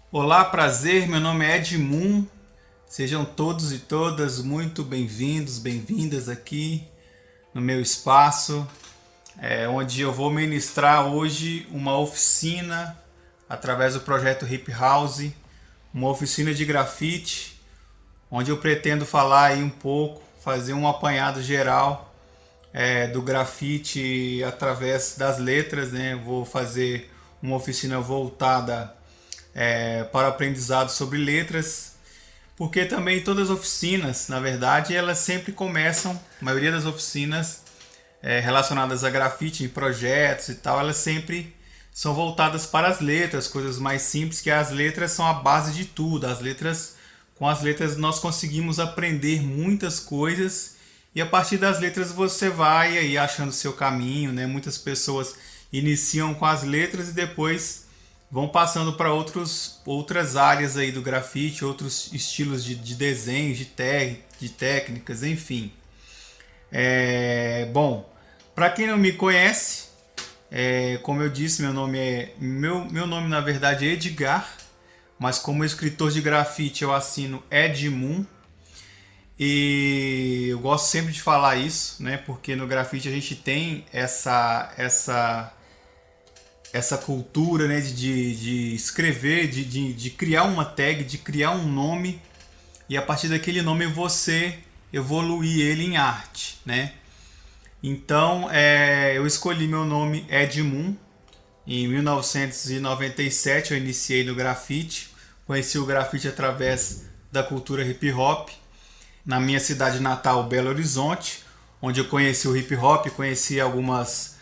Olá, prazer, meu nome é Edmund. Sejam todos e todas muito bem-vindos, bem-vindas aqui no meu espaço, onde eu vou ministrar hoje uma oficina através do projeto Hip House, uma oficina de grafite, onde eu pretendo falar aí um pouco, fazer um apanhado geral do grafite através das letras, né? Vou fazer uma oficina voltada para o aprendizado sobre letras, porque também todas as oficinas, na verdade, elas sempre começam, a maioria das oficinas relacionadas a grafite, em projetos e tal, elas sempre são voltadas para as letras, coisas mais simples, que as letras são a base de tudo. Com as letras nós conseguimos aprender muitas coisas e a partir das letras você vai aí achando seu caminho, né? Muitas pessoas iniciam com as letras e depois vão passando para outras áreas aí do grafite, outros estilos de desenho, de técnicas, enfim. Bom, para quem não me conhece, como eu disse, meu nome na verdade é Edgar, mas como escritor de grafite eu assino Edmund. E eu gosto sempre de falar isso, né? Porque no grafite a gente tem essa cultura, né, de escrever, de criar uma tag, de criar um nome e a partir daquele nome você evoluir ele em arte, né? Então eu escolhi meu nome Edmund. Em 1997 eu iniciei no grafite, conheci o grafite através da cultura hip hop na minha cidade natal, Belo Horizonte, onde eu conheci o hip hop, conheci algumas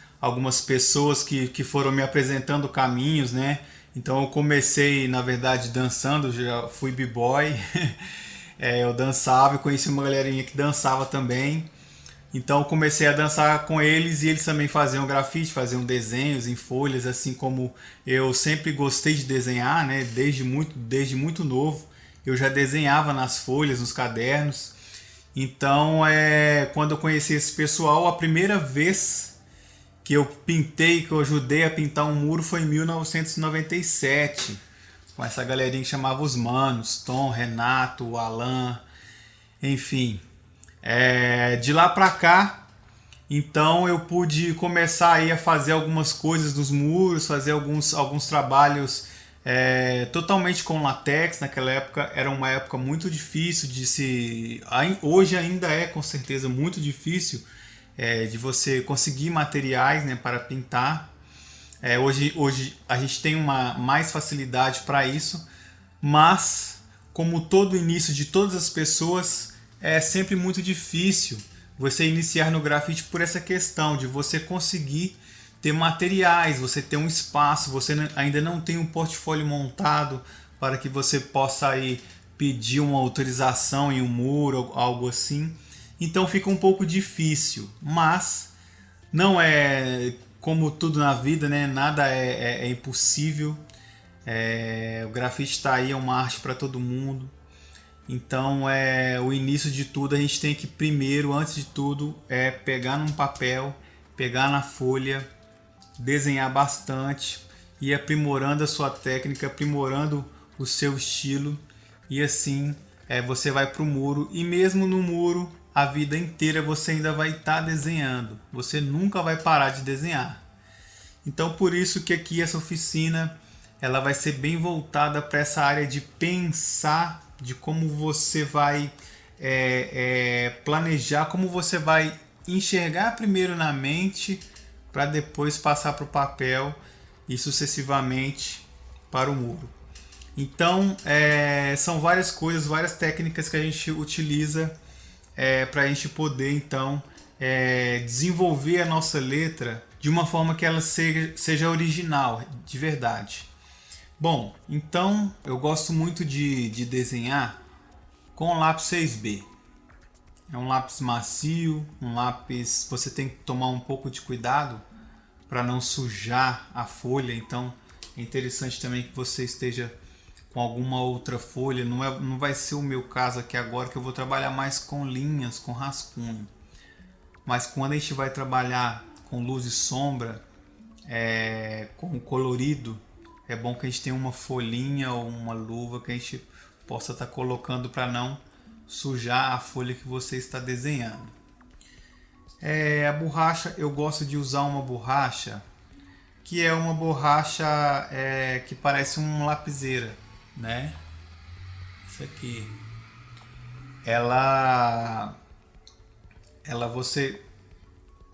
pessoas que foram me apresentando caminhos, né? Então eu comecei, na verdade, dançando, já fui b-boy, eu dançava e conheci uma galerinha que dançava também. Então eu comecei a dançar com eles e eles também faziam grafite, faziam desenhos em folhas, assim como eu sempre gostei de desenhar, né? Desde muito novo eu já desenhava nas folhas, nos cadernos. Então, quando eu conheci esse pessoal, a primeira vez que eu pintei, que eu ajudei a pintar um muro foi em 1997, com essa galerinha que chamava os Manos, Tom, Renato, Alan, enfim. De lá pra cá, então eu pude começar aí a fazer algumas coisas nos muros, fazer alguns trabalhos totalmente com latex. Naquela época era uma época muito difícil de se. Hoje ainda é com certeza muito difícil de você conseguir materiais, né, para pintar. Hoje a gente tem uma mais facilidade para isso, mas como todo início de todas as pessoas, é sempre muito difícil você iniciar no grafite por essa questão de você conseguir ter materiais, você ter um espaço, você ainda não tem um portfólio montado para que você possa aí pedir uma autorização em um muro, algo assim. Então fica um pouco difícil, mas não é como tudo na vida, né? Nada é impossível. O grafite está aí, é uma arte para todo mundo. Então, o início de tudo a gente tem que primeiro, antes de tudo, pegar num papel, pegar na folha, desenhar bastante e aprimorando a sua técnica, aprimorando o seu estilo e assim você vai para o muro e mesmo no muro a vida inteira você ainda vai estar desenhando, você nunca vai parar de desenhar. Então por isso que aqui essa oficina ela vai ser bem voltada para essa área de pensar, de como você vai planejar, como você vai enxergar primeiro na mente para depois passar para o papel e sucessivamente para o muro. Então são várias coisas, várias técnicas que a gente utiliza para a gente poder então desenvolver a nossa letra de uma forma que ela seja original, de verdade. Bom, então eu gosto muito de desenhar com lápis 6B. É um lápis macio, um lápis. Você tem que tomar um pouco de cuidado para não sujar a folha, então é interessante também que você esteja com alguma outra folha. Não vai ser o meu caso aqui agora, que eu vou trabalhar mais com linhas, com rascunho. Mas quando a gente vai trabalhar com luz e sombra, com colorido, é bom que a gente tenha uma folhinha ou uma luva que a gente possa estar colocando para não sujar a folha que você está desenhando. A borracha, eu gosto de usar uma borracha que é uma borracha que parece uma lapiseira, né? Isso aqui. Ela você,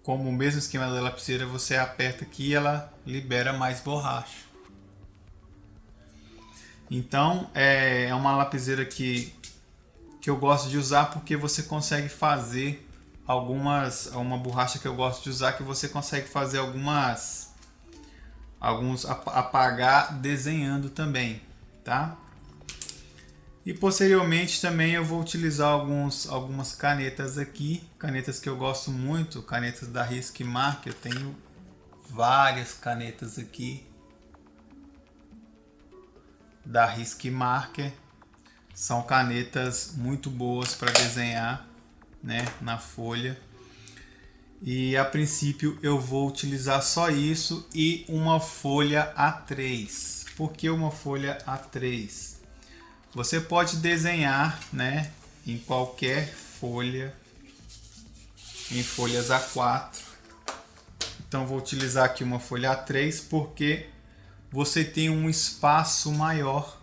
como o mesmo esquema da lapiseira, você aperta aqui e ela libera mais borracha. Então é uma lapiseira que eu gosto de usar porque você consegue fazer uma borracha que eu gosto de usar que você consegue fazer alguns apagar desenhando também, tá? E posteriormente também eu vou utilizar algumas canetas aqui, canetas que eu gosto muito, canetas da Risque Mark. Eu tenho várias canetas aqui da Risque Marker. São canetas muito boas para desenhar, né, na folha. E a princípio eu vou utilizar só isso e uma folha A3. Por que uma folha A3? Você pode desenhar, né, em qualquer folha, em folhas A4. Então vou utilizar aqui uma folha A3 porque você tem um espaço maior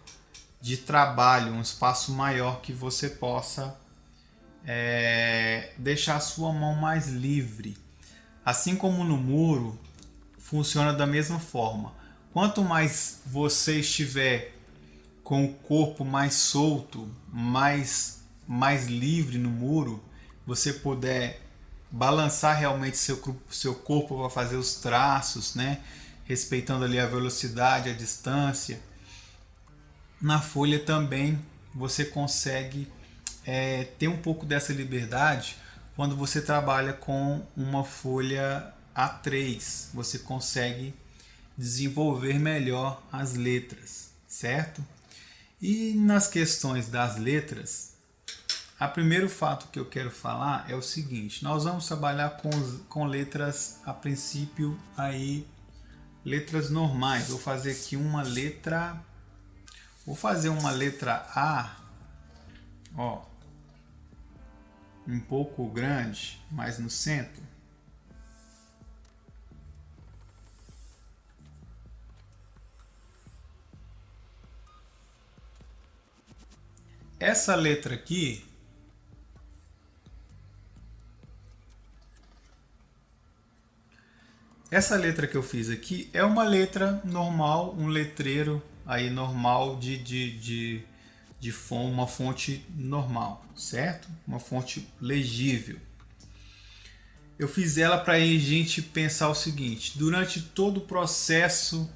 de trabalho, um espaço maior que você possa deixar a sua mão mais livre. Assim como no muro, funciona da mesma forma. Quanto mais você estiver com o corpo mais solto, mais livre no muro, você puder balançar realmente seu corpo para fazer os traços, né? Respeitando ali a velocidade, a distância. Na folha também você consegue ter um pouco dessa liberdade quando você trabalha com uma folha A3. Você consegue desenvolver melhor as letras, certo? E nas questões das letras, o primeiro fato que eu quero falar é o seguinte: nós vamos trabalhar com letras a princípio aí, letras normais. Vou fazer aqui uma letra, vou fazer uma letra A, ó, um pouco grande, mais no centro. Essa letra aqui, essa letra que eu fiz aqui é uma letra normal, um letreiro aí normal de uma fonte normal, certo? Uma fonte legível. Eu fiz ela para a gente pensar o seguinte: durante todo o processo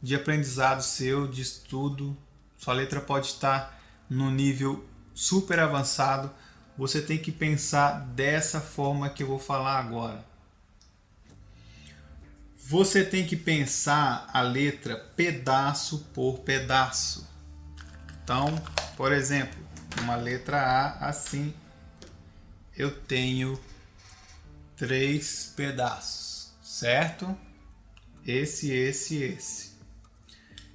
de aprendizado seu, de estudo, sua letra pode estar no nível super avançado. Você tem que pensar dessa forma que eu vou falar agora. Você tem que pensar a letra pedaço por pedaço. Então, por exemplo, uma letra A assim, eu tenho 3 pedaços, certo? Esse.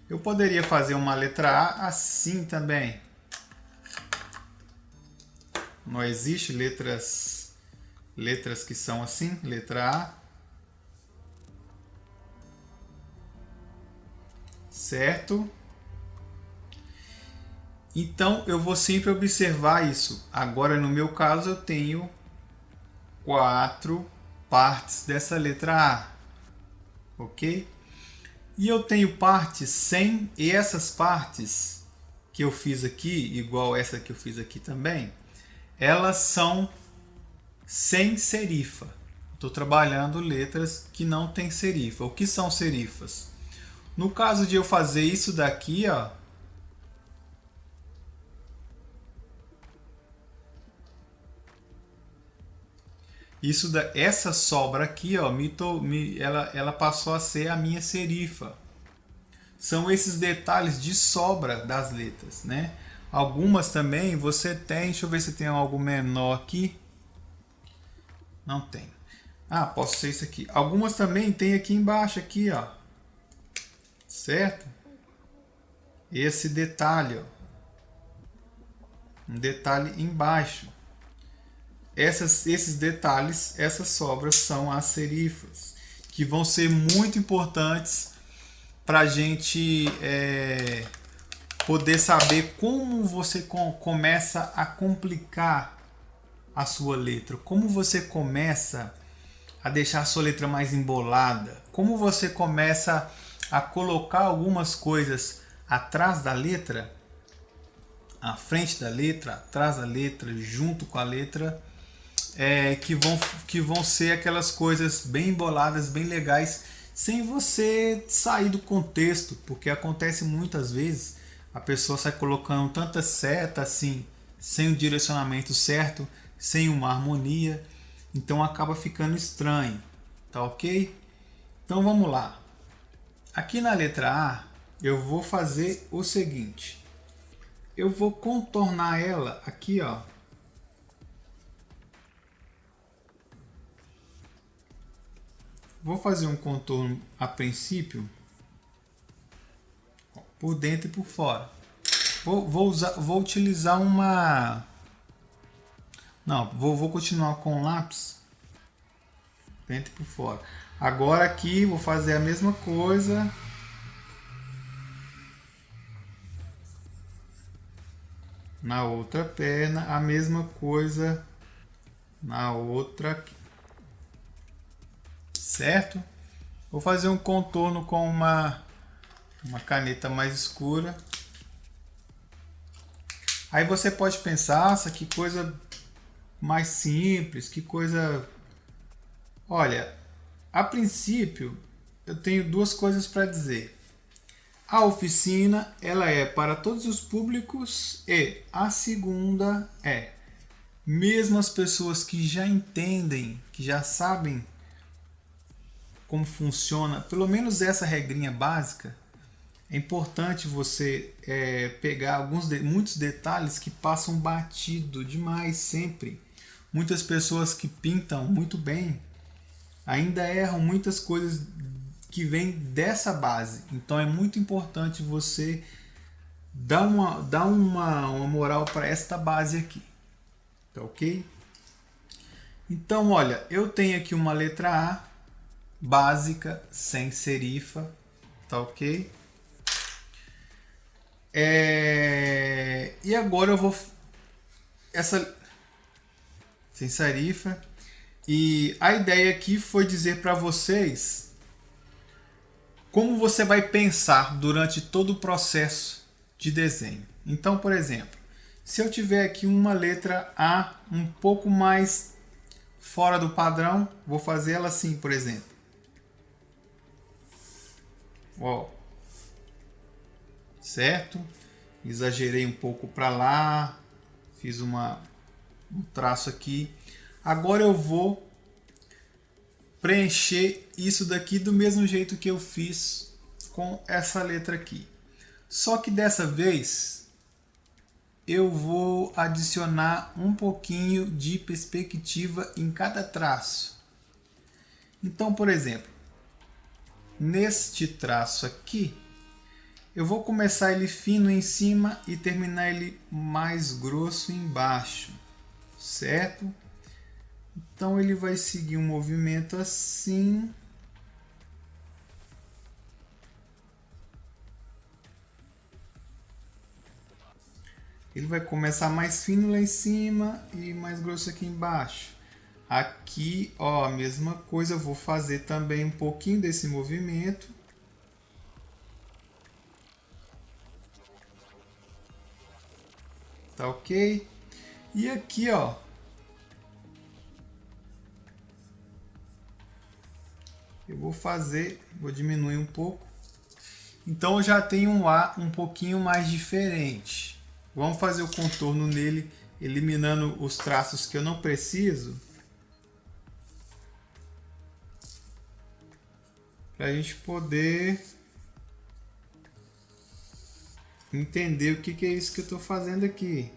Eu poderia fazer uma letra A assim também. Não existe letras que são assim, letra A. Certo? Então eu vou sempre observar isso. Agora no meu caso eu tenho 4 partes dessa letra A. OK? E eu tenho partes sem, e essas partes que eu fiz aqui, igual essa que eu fiz aqui também, elas são sem serifa. Estou trabalhando letras que não tem serifa. O que são serifas? No caso de eu fazer isso daqui, ó, essa sobra aqui, ó, ela passou a ser a minha serifa. São esses detalhes de sobra das letras, né? Algumas também você tem, deixa eu ver se tem algo menor aqui. Não tem. Ah, posso ser isso aqui. Algumas também tem aqui embaixo, aqui, ó. certo? Esse detalhe, ó, um detalhe embaixo. Esses detalhes, essas sobras são as serifas, que vão ser muito importantes para a gente poder saber como você começa a complicar a sua letra, como você começa a deixar a sua letra mais embolada, como você começa a colocar algumas coisas atrás da letra, à frente da letra, atrás da letra, junto com a letra, que vão ser aquelas coisas bem emboladas, bem legais, sem você sair do contexto, porque acontece muitas vezes a pessoa sai colocando tanta seta assim, sem o direcionamento certo, sem uma harmonia, então acaba ficando estranho, tá ok? Então vamos lá. Aqui na letra A eu vou fazer o seguinte, eu vou contornar ela aqui, ó. Vou fazer um contorno a princípio por dentro e por fora. Vou utilizar uma... Não, vou continuar com o lápis dentro e por fora. Agora aqui vou fazer a mesma coisa. Na outra perna, a mesma coisa na outra aqui. Certo? Vou fazer um contorno com uma caneta mais escura. Aí você pode pensar, nossa, que coisa mais simples, que coisa... Olha, a princípio eu tenho duas coisas para dizer. A oficina ela é para todos os públicos e a segunda é mesmo as pessoas que já entendem, que já sabem como funciona, pelo menos essa regrinha básica, é importante você pegar muitos detalhes que passam batido demais sempre. Muitas pessoas que pintam muito bem ainda erram muitas coisas que vêm dessa base. Então é muito importante você dar uma moral para esta base aqui. Tá ok? Então, olha, eu tenho aqui uma letra A básica, sem serifa, tá ok? E agora eu vou... Essa... Sem serifa. E a ideia aqui foi dizer para vocês como você vai pensar durante todo o processo de desenho. Então, por exemplo, se eu tiver aqui uma letra A um pouco mais fora do padrão, vou fazer ela assim, por exemplo. Ó, certo? Exagerei um pouco para lá, fiz um traço aqui. Agora eu vou preencher isso daqui do mesmo jeito que eu fiz com essa letra aqui. Só que dessa vez eu vou adicionar um pouquinho de perspectiva em cada traço. Então, por exemplo, neste traço aqui, eu vou começar ele fino em cima e terminar ele mais grosso embaixo, certo? Então ele vai seguir um movimento assim. Ele vai começar mais fino lá em cima e mais grosso aqui embaixo. Aqui, ó, a mesma coisa, eu vou fazer também um pouquinho desse movimento. Tá ok? E aqui, ó, eu vou diminuir um pouco. Então eu já tenho um A um pouquinho mais diferente. Vamos fazer o contorno nele, eliminando os traços que eu não preciso. Para a gente poder entender o que é isso que eu estou fazendo aqui.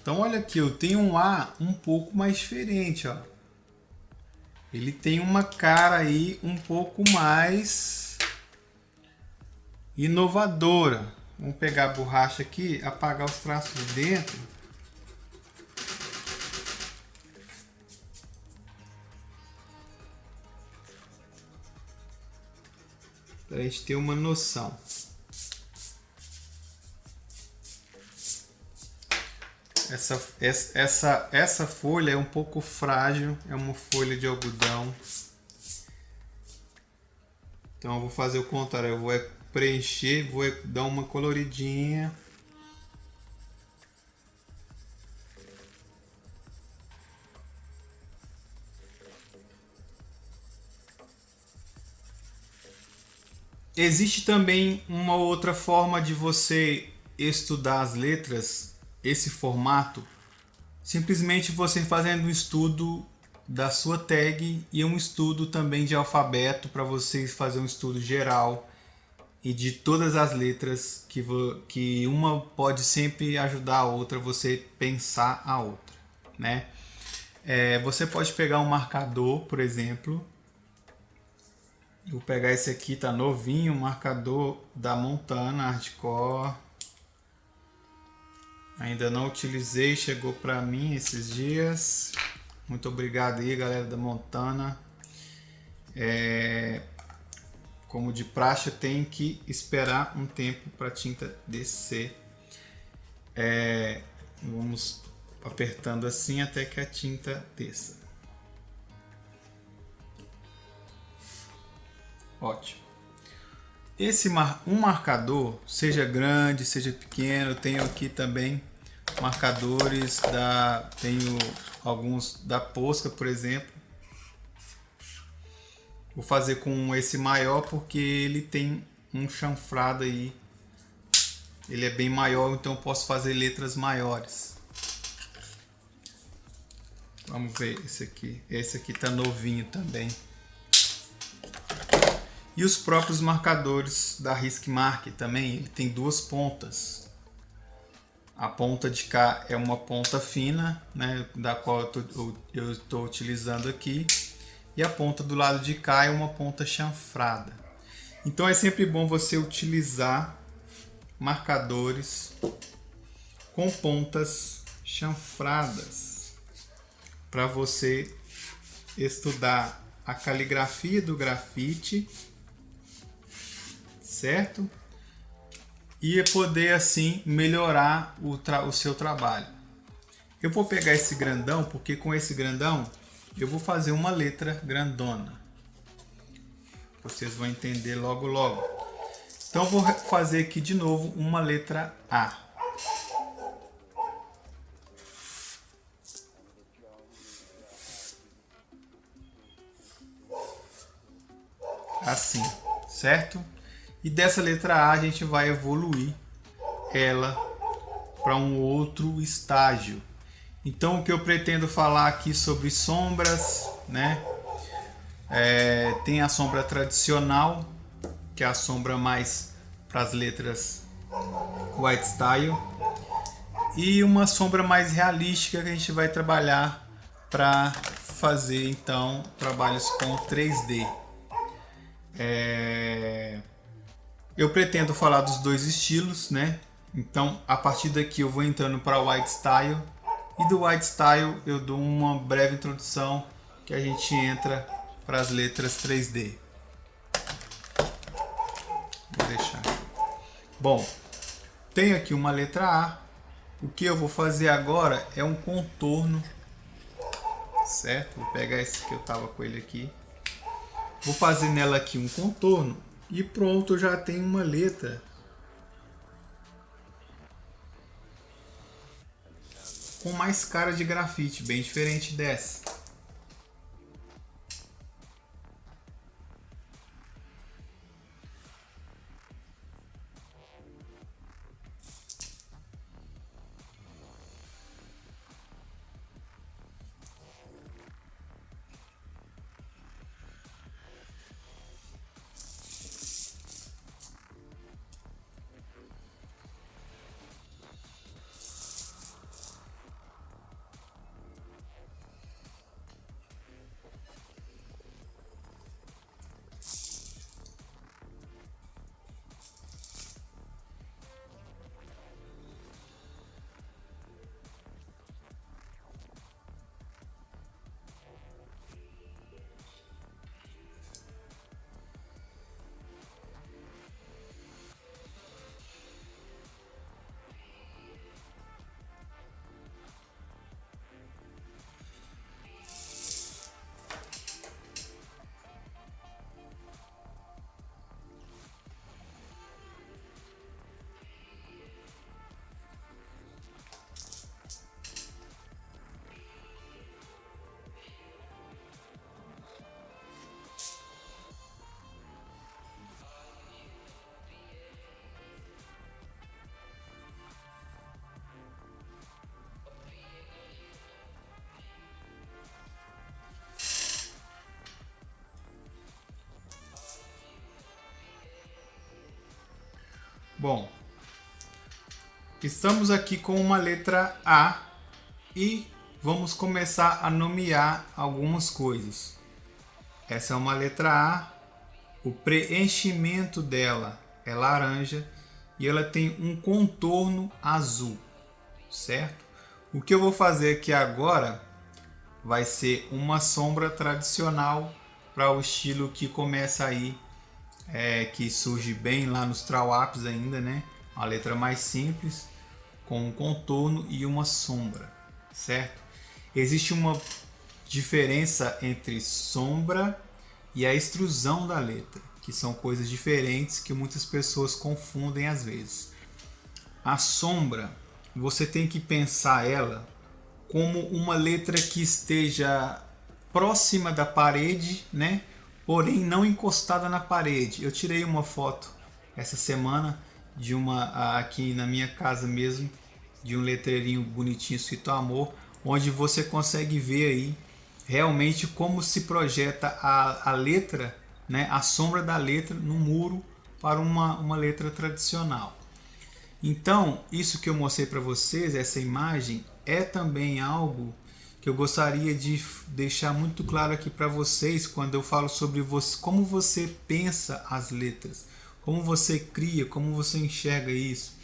Então olha aqui, eu tenho um A um pouco mais diferente, ó. Ele tem uma cara aí um pouco mais inovadora. Vamos pegar a borracha aqui, apagar os traços de dentro. Para a gente ter uma noção. Essa folha é um pouco frágil, é uma folha de algodão. Então eu vou fazer o contrário, eu vou preencher, vou dar uma coloridinha. Existe também uma outra forma de você estudar as letras, esse formato, simplesmente você fazendo um estudo da sua tag e um estudo também de alfabeto para você fazer um estudo geral e de todas as letras que uma pode sempre ajudar a outra, você pensar a outra, né? Você pode pegar um marcador, por exemplo. Vou pegar esse aqui, tá novinho, marcador da Montana Hardcore. Ainda não utilizei, chegou para mim esses dias. Muito obrigado aí, galera da Montana. Como de praxe, tem que esperar um tempo para a tinta descer. Vamos apertando assim até que a tinta desça. Ótimo. Um marcador, seja grande, seja pequeno, eu tenho aqui também marcadores tenho alguns da Posca, por exemplo. Vou fazer com esse maior porque ele tem um chanfrado aí. Ele é bem maior, então eu posso fazer letras maiores. Vamos ver esse aqui. Esse aqui tá novinho também. E os próprios marcadores da Risk Mark também, ele tem duas pontas. A ponta de cá é uma ponta fina, né, da qual eu estou utilizando aqui. E a ponta do lado de cá é uma ponta chanfrada. Então é sempre bom você utilizar marcadores com pontas chanfradas para você estudar a caligrafia do grafite, certo? E poder assim melhorar o seu trabalho. Eu vou pegar esse grandão porque com esse grandão eu vou fazer uma letra grandona. Vocês vão entender logo logo. Então vou fazer aqui de novo uma letra A. Assim, certo? E dessa letra A a gente vai evoluir ela para um outro estágio. Então o que eu pretendo falar aqui sobre sombras, né? Tem a sombra tradicional, que é a sombra mais para as letras white style, e uma sombra mais realística que a gente vai trabalhar para fazer então trabalhos com 3D. Eu pretendo falar dos dois estilos, né? Então a partir daqui eu vou entrando para o white style, e do white style eu dou uma breve introdução que a gente entra para as letras 3D. Vou deixar. Bom, tenho aqui uma letra A. O que eu vou fazer agora é um contorno, certo? Vou pegar esse que eu tava com ele aqui. Vou fazer nela aqui um contorno e pronto, eu já tenho uma letra com mais cara de grafite, bem diferente dessa. Bom, estamos aqui com uma letra A e vamos começar a nomear algumas coisas. Essa é uma letra A, o preenchimento dela é laranja e ela tem um contorno azul, certo? O que eu vou fazer aqui agora vai ser uma sombra tradicional para o estilo que começa aí, que surge bem lá nos trawapis ainda, né? Uma letra mais simples, com um contorno e uma sombra, certo? Existe uma diferença entre sombra e a extrusão da letra, que são coisas diferentes que muitas pessoas confundem às vezes. A sombra, você tem que pensar ela como uma letra que esteja próxima da parede, né? Porém não encostada na parede. Eu tirei uma foto essa semana de uma aqui na minha casa mesmo, de um letreirinho bonitinho escrito amor, onde você consegue ver aí realmente como se projeta a letra, né? A sombra da letra no muro para uma letra tradicional. Então, isso que eu mostrei para vocês, essa imagem, é também algo que eu gostaria de deixar muito claro aqui para vocês quando eu falo sobre você, como você pensa as letras, como você cria, como você enxerga isso.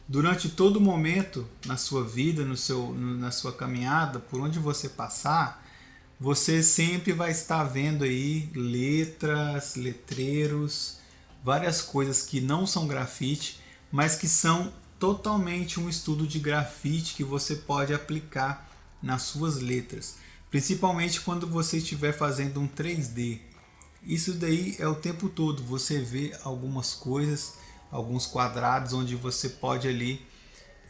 Durante todo momento na sua vida, na sua caminhada, por onde você passar, você sempre vai estar vendo aí letras, letreiros, várias coisas que não são grafite, mas que são totalmente um estudo de grafite que você pode aplicar nas suas letras, principalmente quando você estiver fazendo um 3D. Isso daí é o tempo todo, você vê algumas coisas, alguns quadrados onde você pode ali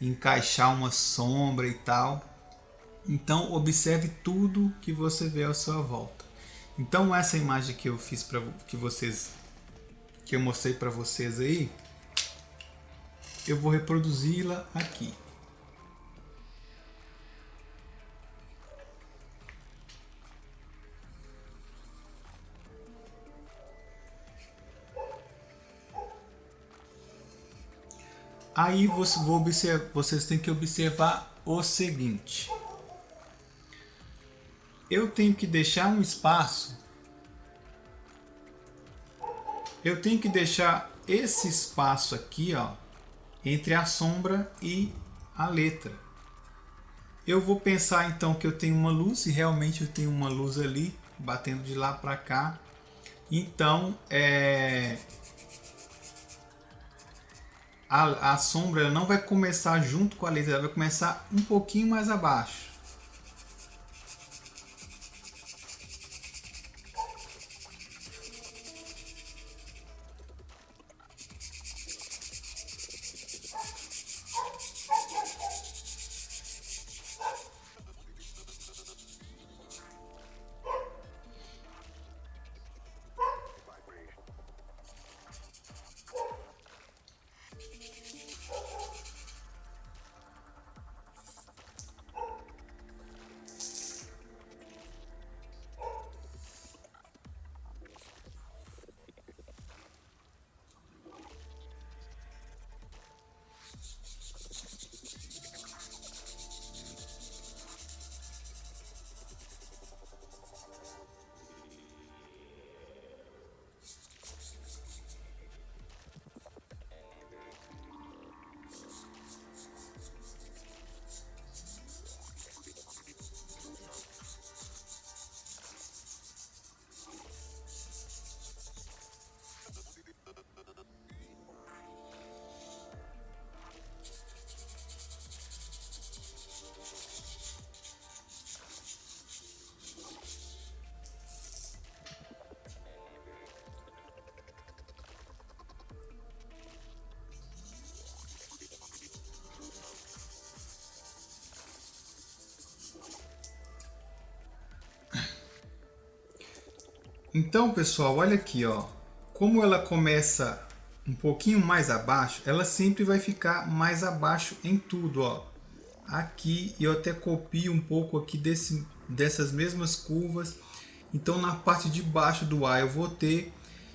encaixar uma sombra e tal. Então observe tudo que você vê à sua volta. Então essa imagem que eu fiz para que eu mostrei para vocês aí, eu vou reproduzi-la aqui. Aí vocês têm que observar o seguinte. Eu tenho que deixar um espaço. Eu tenho que deixar esse espaço aqui, ó, entre a sombra e a letra. Eu vou pensar então que eu tenho uma luz, e realmente eu tenho uma luz ali, batendo de lá para cá. Então, a sombra ela não vai começar junto com a letra, ela vai começar um pouquinho mais abaixo. Então, pessoal, olha aqui, ó. Como ela começa um pouquinho mais abaixo, ela sempre vai ficar mais abaixo em tudo, ó. Aqui eu até copio um pouco aqui dessas mesmas curvas. Então, na parte de baixo do A eu vou ter,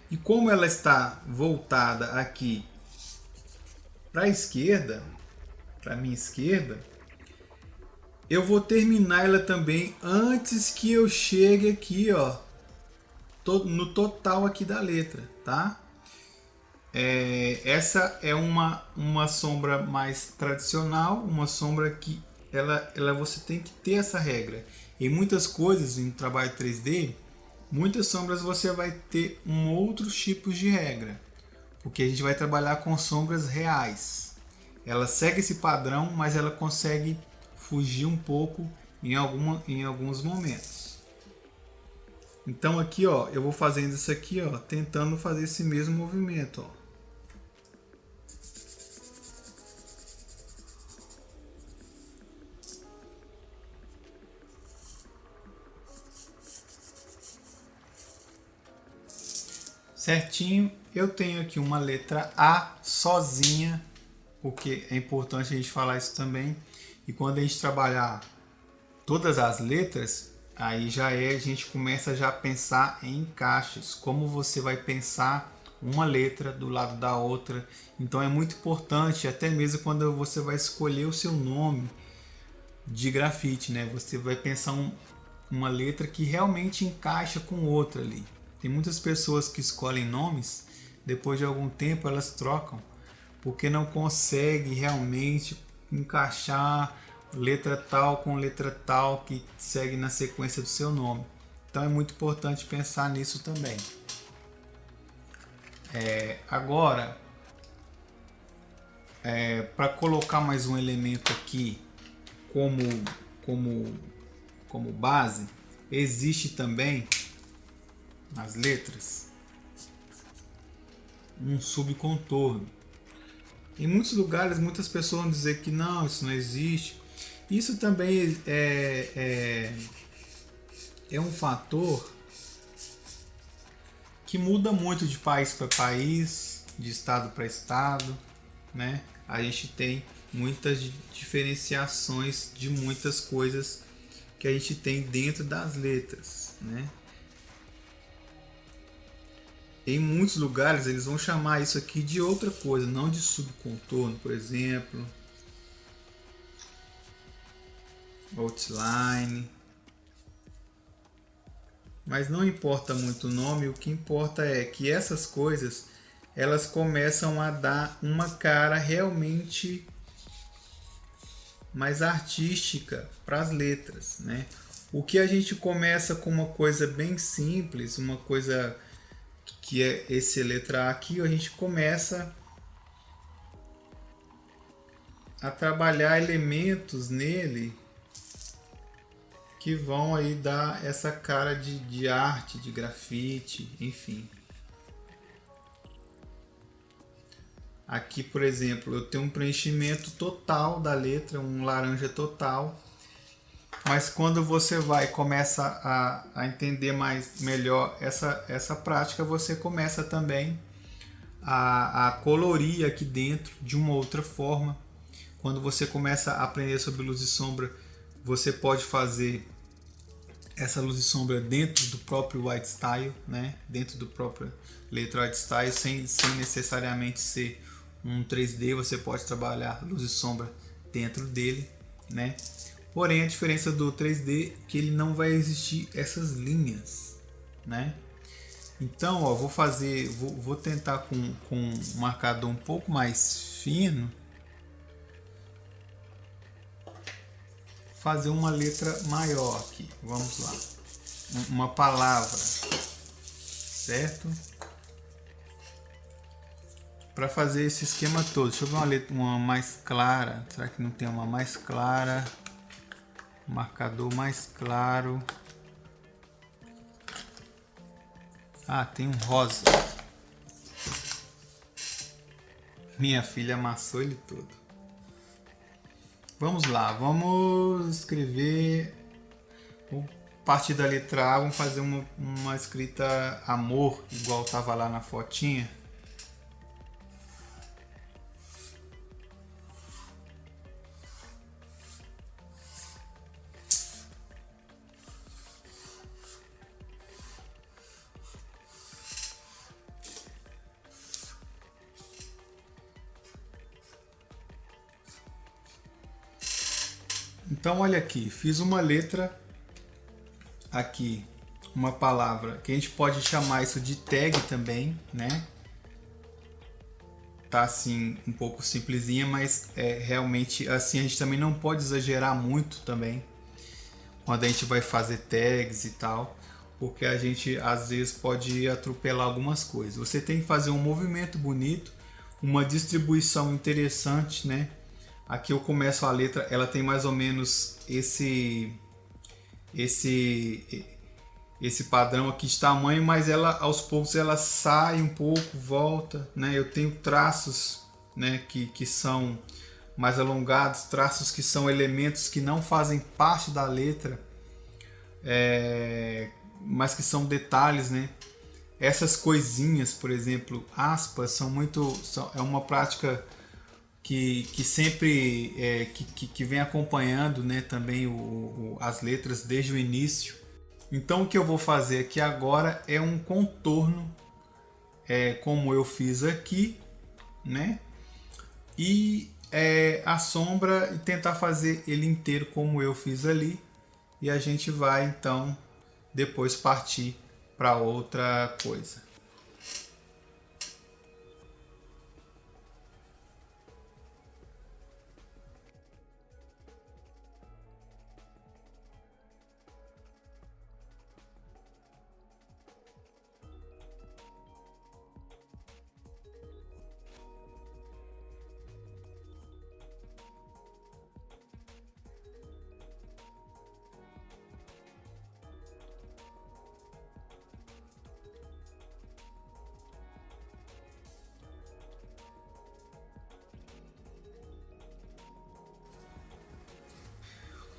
e como ela está voltada aqui para a esquerda, para minha esquerda, eu vou terminar ela também antes que eu chegue aqui, ó, no total aqui da letra, tá? Essa é uma sombra mais tradicional, uma sombra que ela você tem que ter essa regra. Em muitas coisas, em trabalho 3D, muitas sombras você vai ter outros tipos de regra, porque a gente vai trabalhar com sombras reais. Ela segue esse padrão, mas ela consegue fugir um pouco em alguns momentos. Então aqui, ó, eu vou fazendo isso aqui, ó, tentando fazer esse mesmo movimento, ó. Certinho, eu tenho aqui uma letra A sozinha, porque é importante a gente falar isso também. E quando a gente trabalhar todas as letras, aí a gente começa já a pensar em encaixes, como você vai pensar uma letra do lado da outra. Então é muito importante, até mesmo quando você vai escolher o seu nome de grafite, né? Você vai pensar uma letra que realmente encaixa com outra ali. Tem muitas pessoas que escolhem nomes, depois de algum tempo elas trocam, porque não consegue realmente encaixar letra tal com letra tal que segue na sequência do seu nome. Então é muito importante pensar nisso também. Agora, para colocar mais um elemento aqui como base, existe também nas letras um subcontorno. Em muitos lugares, muitas pessoas vão dizer que não, isso não existe. Isso também é um fator que muda muito de país para país, de estado para estado, né? A gente tem muitas diferenciações de muitas coisas que a gente tem dentro das letras, né? Em muitos lugares eles vão chamar isso aqui de outra coisa, não de subcontorno, por exemplo, outline. Mas não importa muito o nome, o que importa é que essas coisas elas começam a dar uma cara realmente mais artística para as letras, né? O que a gente começa com uma coisa bem simples, uma coisa que é esse letra A aqui, a gente começa a trabalhar elementos nele que vão aí dar essa cara de arte, de grafite, enfim. Aqui, por exemplo, eu tenho um preenchimento total da letra, um laranja total. Mas quando você começa a entender melhor essa prática, você começa também a colorir aqui dentro de uma outra forma. Quando você começa a aprender sobre luz e sombra, você pode fazer essa luz e sombra dentro do próprio white style, né? Dentro do próprio letra white style, sem necessariamente ser um 3D, você pode trabalhar luz e sombra dentro dele, né? Porém, a diferença do 3D é que ele não vai existir essas linhas, né? Então, ó, vou tentar com um marcador um pouco mais fino fazer uma letra maior aqui. Vamos lá. Uma palavra, certo? Para fazer esse esquema todo, deixa eu ver uma letra mais clara. Será que não tem uma mais clara? Marcador mais claro. Ah, tem um rosa. Minha filha amassou ele todo. Vamos lá, vamos escrever. A partir da letra A, vamos fazer uma escrita amor, igual estava lá na fotinha. Então olha aqui, fiz uma letra aqui, uma palavra que a gente pode chamar isso de tag também, né? Tá assim um pouco simplesinha, mas realmente assim a gente também não pode exagerar muito também quando a gente vai fazer tags e tal, porque a gente às vezes pode atropelar algumas coisas. Você tem que fazer um movimento bonito, uma distribuição interessante, né? Aqui eu começo a letra, ela tem mais ou menos esse padrão aqui de tamanho, mas ela aos poucos ela sai um pouco, volta, né? Eu tenho traços, né, que são mais alongados, traços que são elementos que não fazem parte da letra, mas que são detalhes, né? Essas coisinhas, por exemplo, aspas, é uma prática que sempre que vem acompanhando, né, também as letras desde o início. Então o que eu vou fazer aqui agora é um contorno, como eu fiz aqui, né? E a sombra e tentar fazer ele inteiro como eu fiz ali. E a gente vai então depois partir para outra coisa.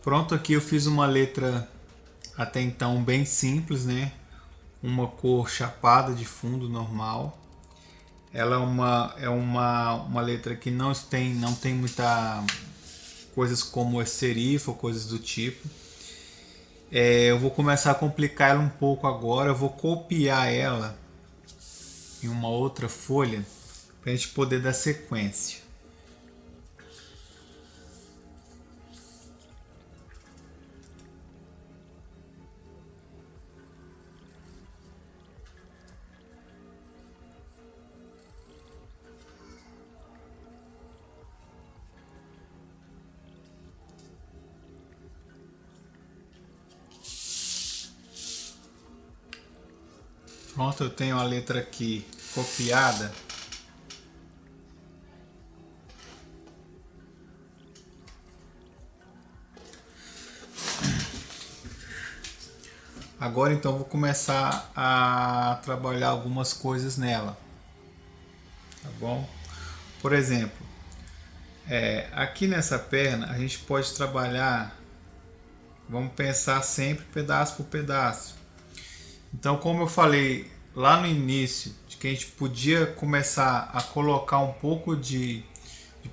Pronto, aqui eu fiz uma letra até então bem simples, né? Uma cor chapada de fundo normal. Ela uma letra que não tem muita coisas como serifa ou coisas do tipo. Eu vou começar a complicar ela um pouco agora. Eu vou copiar ela em uma outra folha para a gente poder dar sequência. Pronto, eu tenho a letra aqui copiada. Agora então vou começar a trabalhar algumas coisas nela, tá bom? Por exemplo, aqui nessa perna a gente pode trabalhar, vamos pensar sempre pedaço por pedaço. Então, como eu falei lá no início, de que a gente podia começar a colocar um pouco de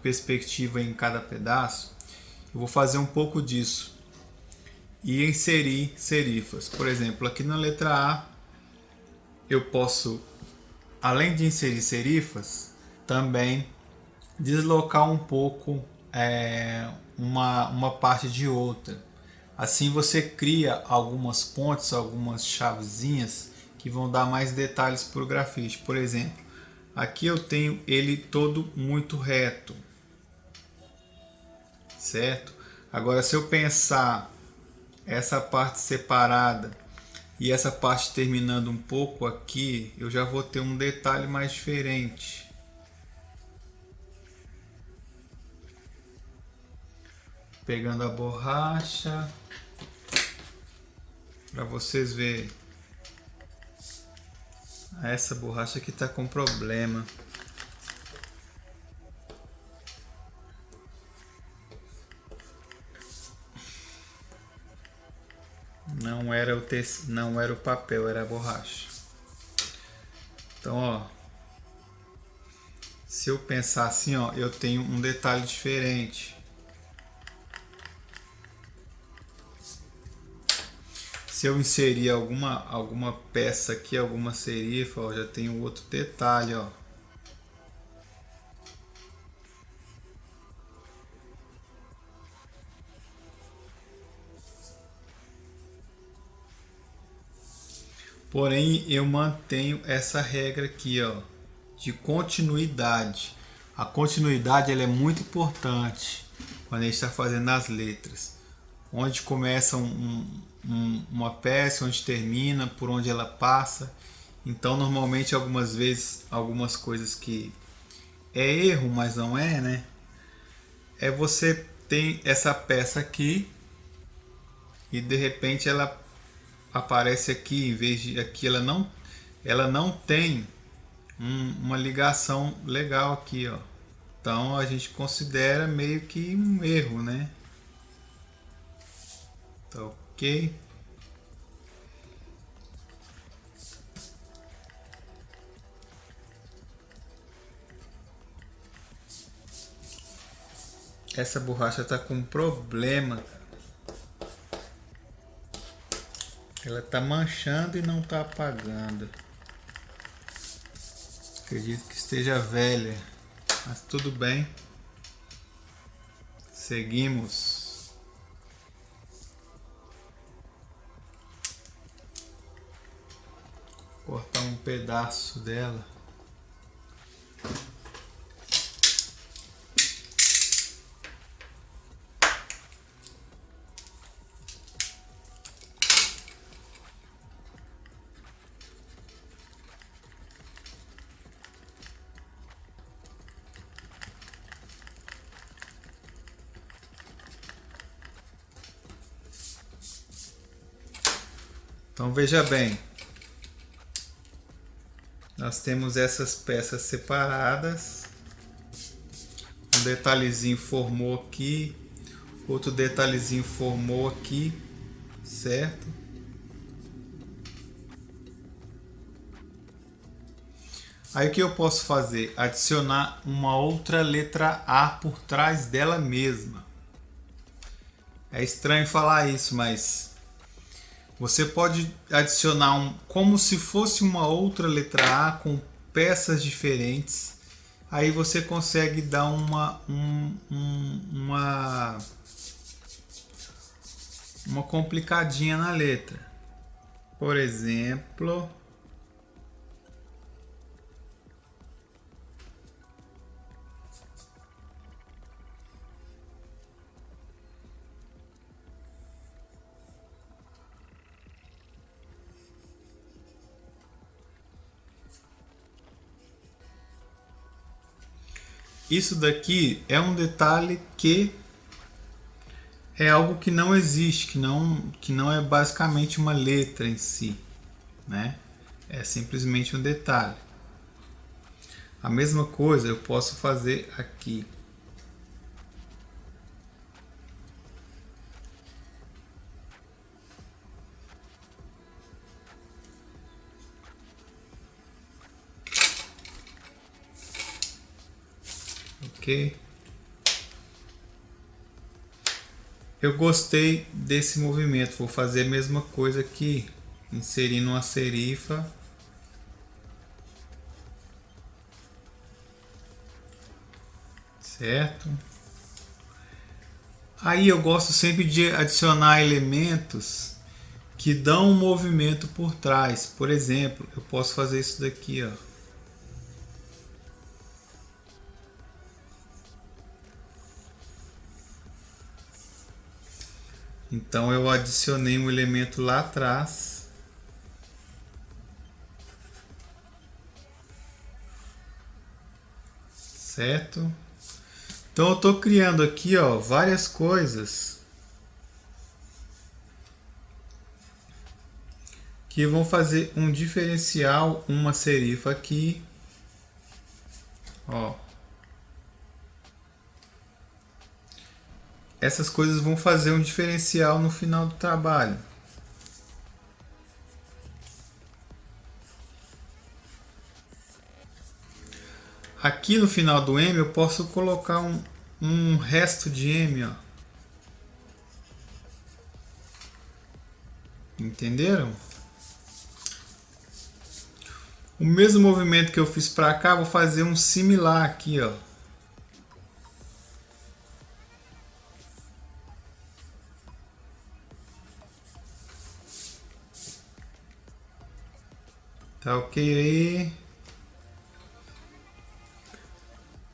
perspectiva em cada pedaço, eu vou fazer um pouco disso e inserir serifas. Por exemplo, aqui na letra A, eu posso, além de inserir serifas, também deslocar um pouco uma parte de outra. Assim você cria algumas pontes, algumas chavezinhas que vão dar mais detalhes para o grafite. Por exemplo, aqui eu tenho ele todo muito reto, certo? Agora, se eu pensar essa parte separada e essa parte terminando um pouco aqui, eu já vou ter um detalhe mais diferente. Pegando a borracha para vocês verem. Essa borracha aqui tá com problema. Não era não era o papel, era a borracha. Então, ó, se eu pensar assim, ó, eu tenho um detalhe diferente. Se eu inserir alguma peça aqui, alguma serifa, ó, já tenho outro detalhe, ó. Porém, eu mantenho essa regra aqui, ó, de continuidade. A continuidade ela é muito importante quando a gente está fazendo as letras. Onde começa uma peça, onde termina, por onde ela passa. Então, normalmente, algumas vezes, algumas coisas que é erro, mas não é, né? É você tem essa peça aqui e de repente ela aparece aqui, em vez de aqui ela não tem uma ligação legal aqui, ó. Então a gente considera meio que um erro, né? Tá ok? Essa borracha tá com um problema. Ela tá manchando e não tá apagando. Acredito que esteja velha, mas tudo bem. Seguimos. Vou cortar um pedaço dela. Então veja bem, nós temos essas peças separadas. Um detalhezinho formou aqui, outro detalhezinho formou aqui, certo? Aí o que eu posso fazer? Adicionar uma outra letra A por trás dela mesma. É estranho falar isso, mas você pode adicionar como se fosse uma outra letra A com peças diferentes. Aí você consegue dar uma complicadinha na letra. Por exemplo, isso daqui é um detalhe que é algo que não existe, que não é basicamente uma letra em si, né? É simplesmente um detalhe. A mesma coisa eu posso fazer aqui. Ok? Eu gostei desse movimento, vou fazer a mesma coisa aqui, inserindo uma serifa. Certo? Aí eu gosto sempre de adicionar elementos que dão um movimento por trás. Por exemplo, eu posso fazer isso daqui, ó. Então eu adicionei um elemento lá atrás. Certo? Então eu estou criando aqui, ó, várias coisas que vão fazer um diferencial, uma serifa aqui, ó. Essas coisas vão fazer um diferencial no final do trabalho. Aqui no final do M eu posso colocar um resto de M, ó. Entenderam? O mesmo movimento que eu fiz para cá, vou fazer um similar aqui, ó. Tá ok.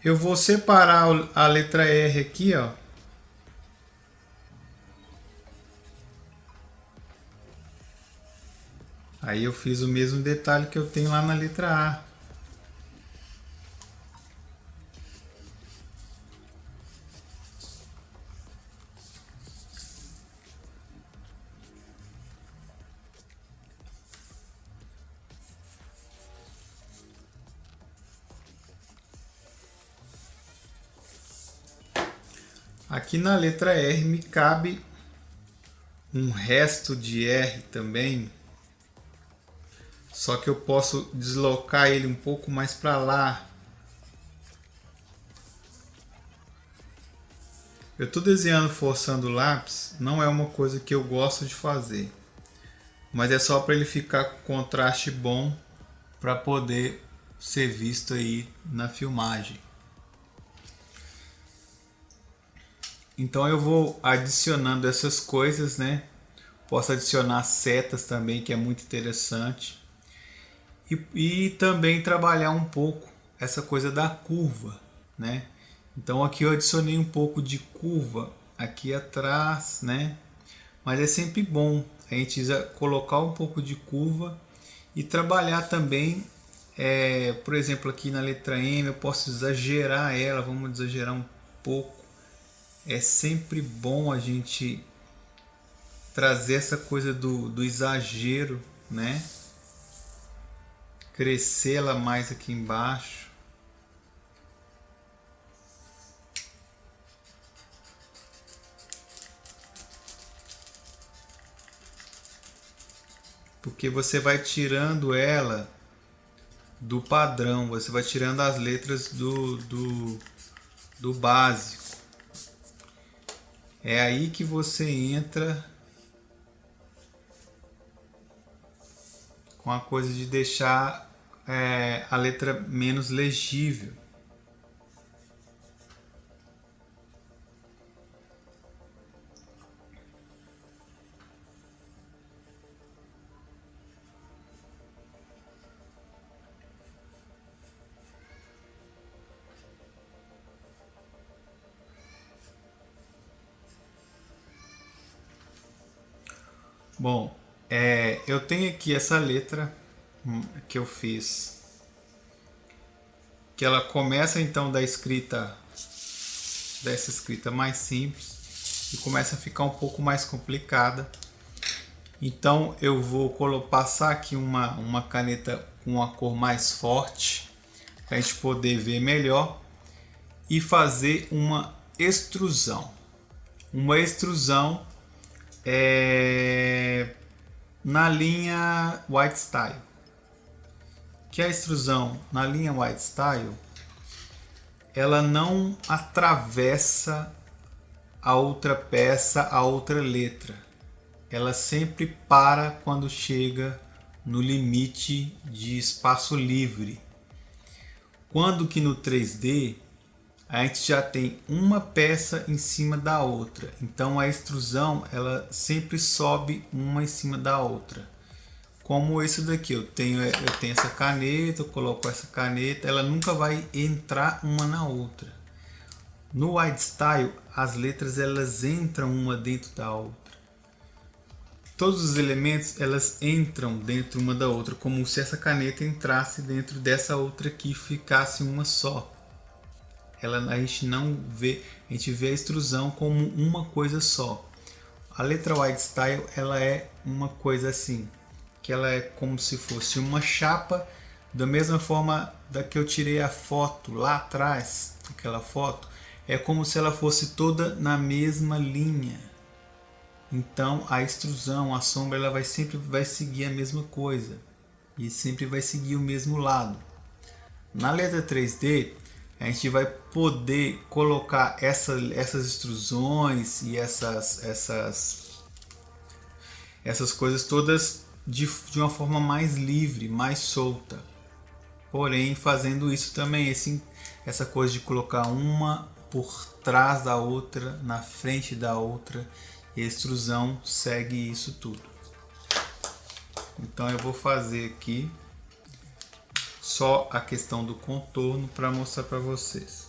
Eu vou separar a letra R aqui, ó. Aí eu fiz o mesmo detalhe que eu tenho lá na letra A. Aqui na letra R me cabe um resto de R também, só que eu posso deslocar ele um pouco mais para lá. Eu estou desenhando forçando o lápis, não é uma coisa que eu gosto de fazer, mas é só para ele ficar com contraste bom para poder ser visto aí na filmagem. Então eu vou adicionando essas coisas, né? Posso adicionar setas também, que é muito interessante. E também trabalhar um pouco essa coisa da curva, né? Então aqui eu adicionei um pouco de curva aqui atrás, né? Mas é sempre bom a gente colocar um pouco de curva e trabalhar também, por exemplo, aqui na letra M eu posso exagerar ela, vamos exagerar um pouco. É sempre bom a gente trazer essa coisa do exagero, né? Crescer ela mais aqui embaixo. Porque você vai tirando ela do padrão, você vai tirando as letras do básico. É aí que você entra com a coisa de deixar a letra menos legível. Bom, eu tenho aqui essa letra que eu fiz, que ela começa então dessa escrita mais simples e começa a ficar um pouco mais complicada. Então eu vou passar aqui uma caneta com uma cor mais forte para a gente poder ver melhor e fazer uma extrusão. Uma extrusão na linha White Style. Que a extrusão na linha White Style, ela não atravessa a outra peça, a outra letra. Ela sempre para quando chega no limite de espaço livre. Quando que no 3D a gente já tem uma peça em cima da outra. Então a extrusão ela sempre sobe uma em cima da outra. Como esse daqui, eu tenho essa caneta, eu coloco essa caneta, ela nunca vai entrar uma na outra. No White Style, as letras elas entram uma dentro da outra. Todos os elementos elas entram dentro uma da outra, como se essa caneta entrasse dentro dessa outra aqui e ficasse uma só. A gente não vê, a gente vê a extrusão como uma coisa só. A letra White Style ela é uma coisa assim, que ela é como se fosse uma chapa, da mesma forma da que eu tirei a foto lá atrás, aquela foto, é como se ela fosse toda na mesma linha. Então a extrusão, a sombra, ela sempre vai seguir a mesma coisa e sempre vai seguir o mesmo lado. Na letra 3D a gente vai poder colocar essas extrusões e essas coisas todas de uma forma mais livre, mais solta. Porém, fazendo isso também, essa coisa de colocar uma por trás da outra, na frente da outra, e a extrusão segue isso tudo. Então eu vou fazer aqui só a questão do contorno para mostrar para vocês.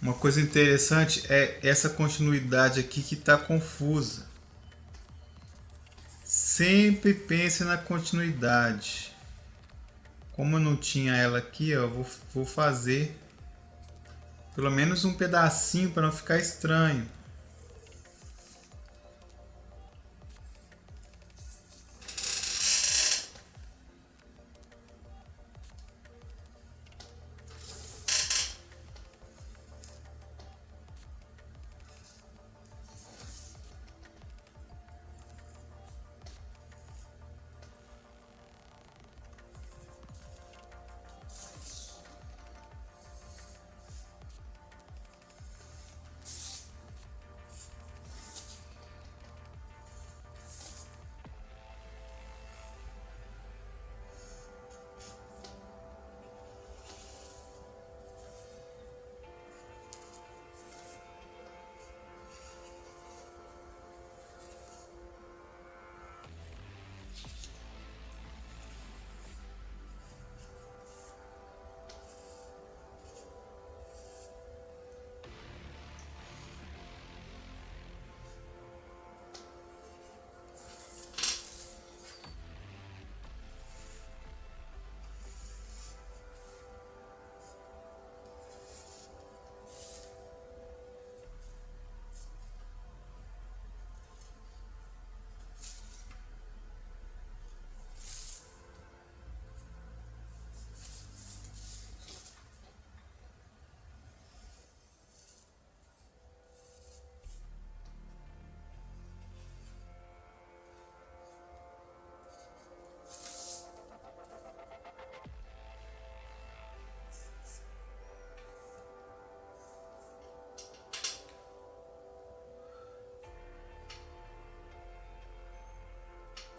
Uma coisa interessante é essa continuidade aqui que está confusa. Sempre pense na continuidade. Como eu não tinha ela aqui, eu vou fazer pelo menos um pedacinho para não ficar estranho.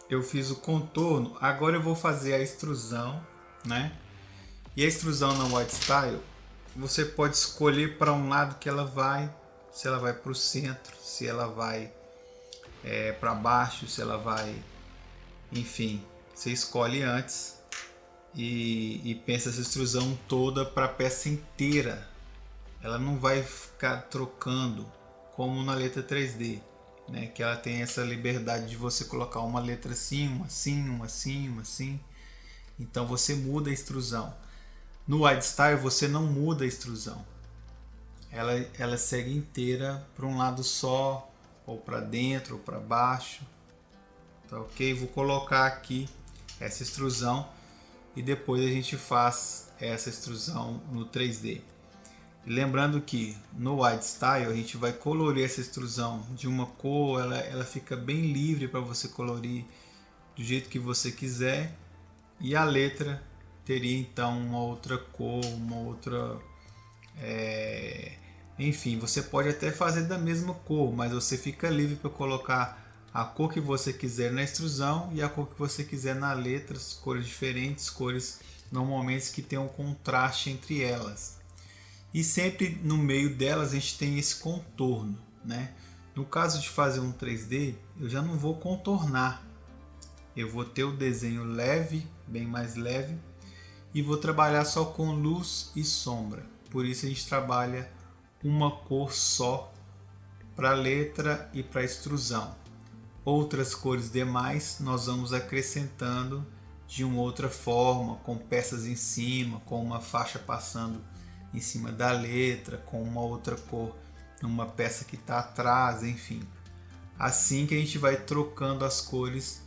Eu fiz o contorno, agora eu vou fazer a extrusão, né? E a extrusão na White Style, você pode escolher para um lado que ela vai, se ela vai para o centro, se ela vai para baixo, se ela vai, enfim, você escolhe antes e pensa essa extrusão toda para a peça inteira. Ela não vai ficar trocando como na letra 3D. Né, que ela tem essa liberdade de você colocar uma letra assim, uma assim, uma assim, uma assim. Então você muda a extrusão. No Wide Style você não muda a extrusão. Ela segue inteira para um lado só, ou para dentro, ou para baixo. Tá ok? Vou colocar aqui essa extrusão e depois a gente faz essa extrusão no 3D. Lembrando que no Wide Style a gente vai colorir essa extrusão de uma cor, ela fica bem livre para você colorir do jeito que você quiser, e a letra teria então uma outra cor, uma outra... Enfim, você pode até fazer da mesma cor, mas você fica livre para colocar a cor que você quiser na extrusão e a cor que você quiser na letra, cores diferentes, cores normalmente que tem um contraste entre elas. E sempre no meio delas a gente tem esse contorno, né? No caso de fazer um 3D, eu já não vou contornar. Eu vou ter o desenho leve, bem mais leve, e vou trabalhar só com luz e sombra. Por isso a gente trabalha uma cor só para a letra e para a extrusão. Outras cores demais nós vamos acrescentando de uma outra forma, com peças em cima, com uma faixa passando em cima da letra, com uma outra cor numa peça que está atrás, enfim. Assim que a gente vai trocando as cores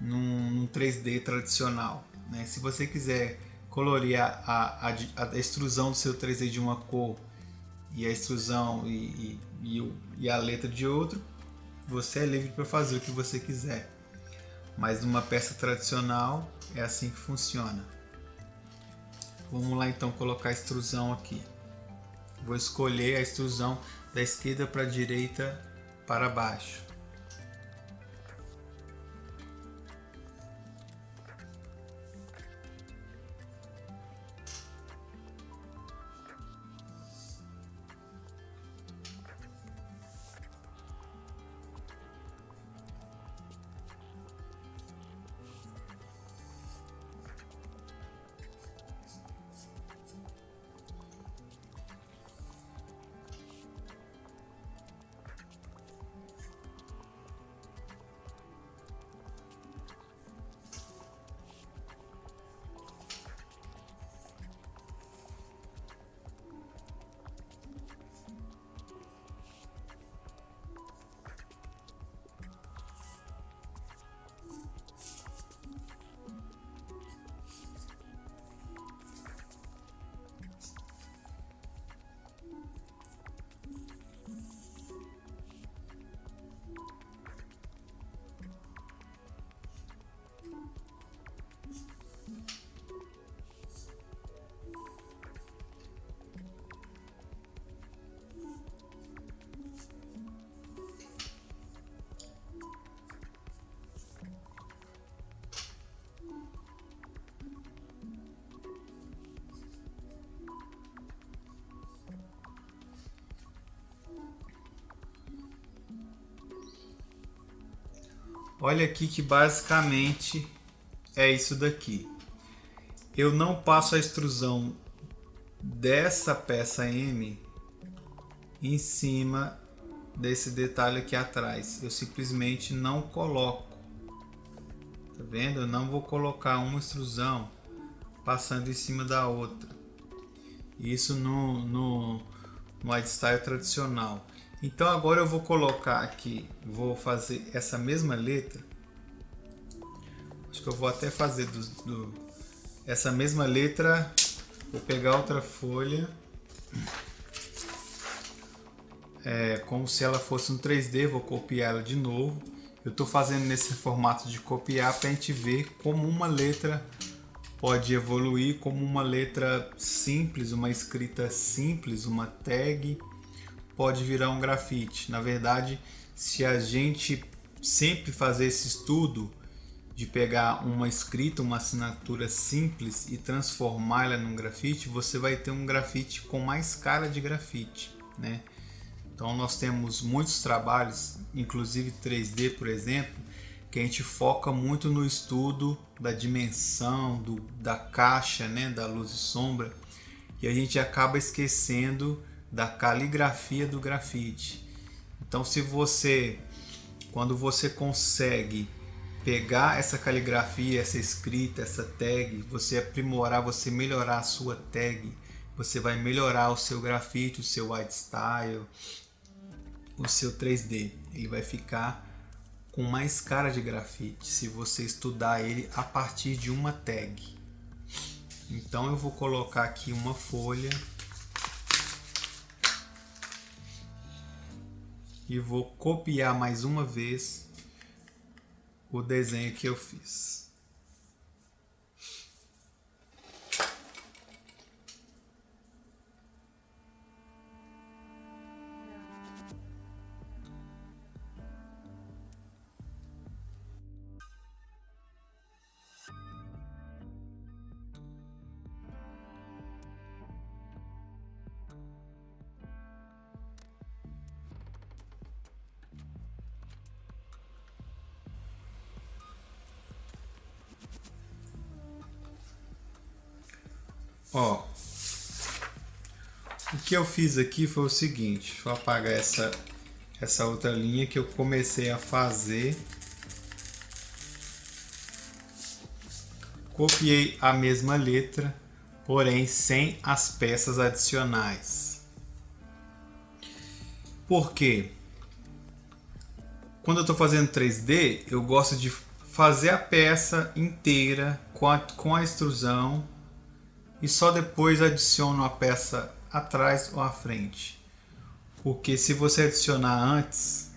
num 3D tradicional, né? Se você quiser colorir a extrusão do seu 3D de uma cor e a extrusão e a letra de outro, você é livre para fazer o que você quiser. Mas numa peça tradicional é assim que funciona. Vamos lá então colocar a extrusão aqui. Vou escolher a extrusão da esquerda para a direita para baixo. Olha aqui que basicamente é isso daqui. Eu não passo a extrusão dessa peça M em cima desse detalhe aqui atrás. Eu simplesmente não coloco. Tá vendo? Eu não vou colocar uma extrusão passando em cima da outra. Isso no ArtStyle tradicional. Então agora eu vou colocar aqui, vou fazer essa mesma letra. Acho que eu vou até fazer essa mesma letra. Vou pegar outra folha, como se ela fosse um 3D, vou copiar ela de novo. Eu estou fazendo nesse formato de copiar para a gente ver como uma letra pode evoluir, como uma letra simples, uma escrita simples, uma tag, pode virar um grafite. Na verdade, se a gente sempre fazer esse estudo de pegar uma escrita, uma assinatura simples e transformá-la num grafite, você vai ter um grafite com mais cara de grafite, né? Então nós temos muitos trabalhos, inclusive 3D, por exemplo, que a gente foca muito no estudo da dimensão, da caixa, né, da luz e sombra, e a gente acaba esquecendo da caligrafia do grafite. Então quando você consegue pegar essa caligrafia, essa escrita, essa tag, você aprimorar, você melhorar a sua tag, você vai melhorar o seu grafite, o seu ArtStyle, o seu 3D. Ele vai ficar com mais cara de grafite se você estudar ele a partir de uma tag. Então eu vou colocar aqui uma folha e vou copiar mais uma vez o desenho que eu fiz. Ó, o que eu fiz aqui foi o seguinte, deixa eu apagar essa outra linha que eu comecei a fazer. Copiei a mesma letra, porém sem as peças adicionais. Por quê? Quando eu estou fazendo 3D, eu gosto de fazer a peça inteira com a extrusão e só depois adiciono a peça atrás ou à frente. Porque se você adicionar antes,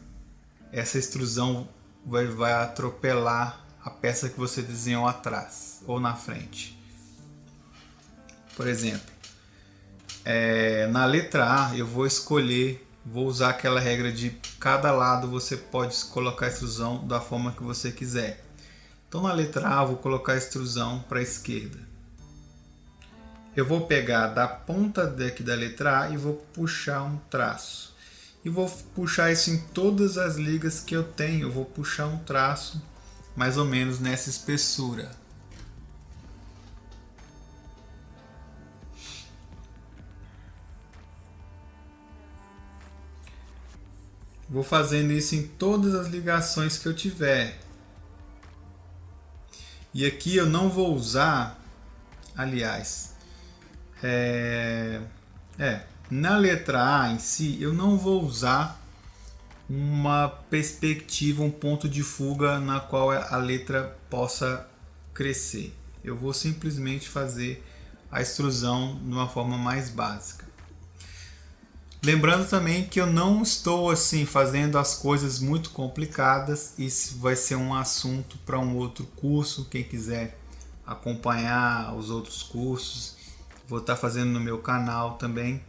essa extrusão vai atropelar a peça que você desenhou atrás ou na frente. Por exemplo, na letra A eu vou usar aquela regra de cada lado você pode colocar a extrusão da forma que você quiser. Então na letra A eu vou colocar a extrusão para a esquerda. Eu vou pegar da ponta daqui da letra A e vou puxar um traço. E vou puxar isso em todas as ligas que eu tenho. Eu vou puxar um traço mais ou menos nessa espessura. Vou fazendo isso em todas as ligações que eu tiver. E aqui eu não vou usar, aliás, na letra A em si, eu não vou usar uma perspectiva, um ponto de fuga na qual a letra possa crescer. Eu vou simplesmente fazer a extrusão de uma forma mais básica. Lembrando também que eu não estou assim fazendo as coisas muito complicadas. Isso vai ser um assunto para um outro curso. Quem quiser acompanhar os outros cursos, vou estar fazendo no meu canal também,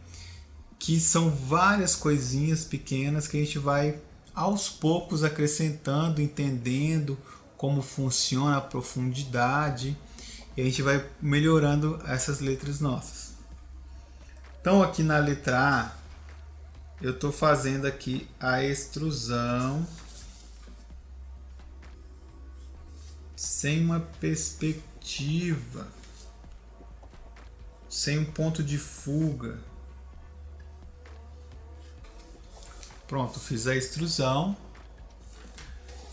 que são várias coisinhas pequenas que a gente vai aos poucos acrescentando, entendendo como funciona a profundidade, e a gente vai melhorando essas letras nossas. Então aqui na letra A eu estou fazendo aqui a extrusão sem uma perspectiva, sem um ponto de fuga. Pronto, fiz a extrusão.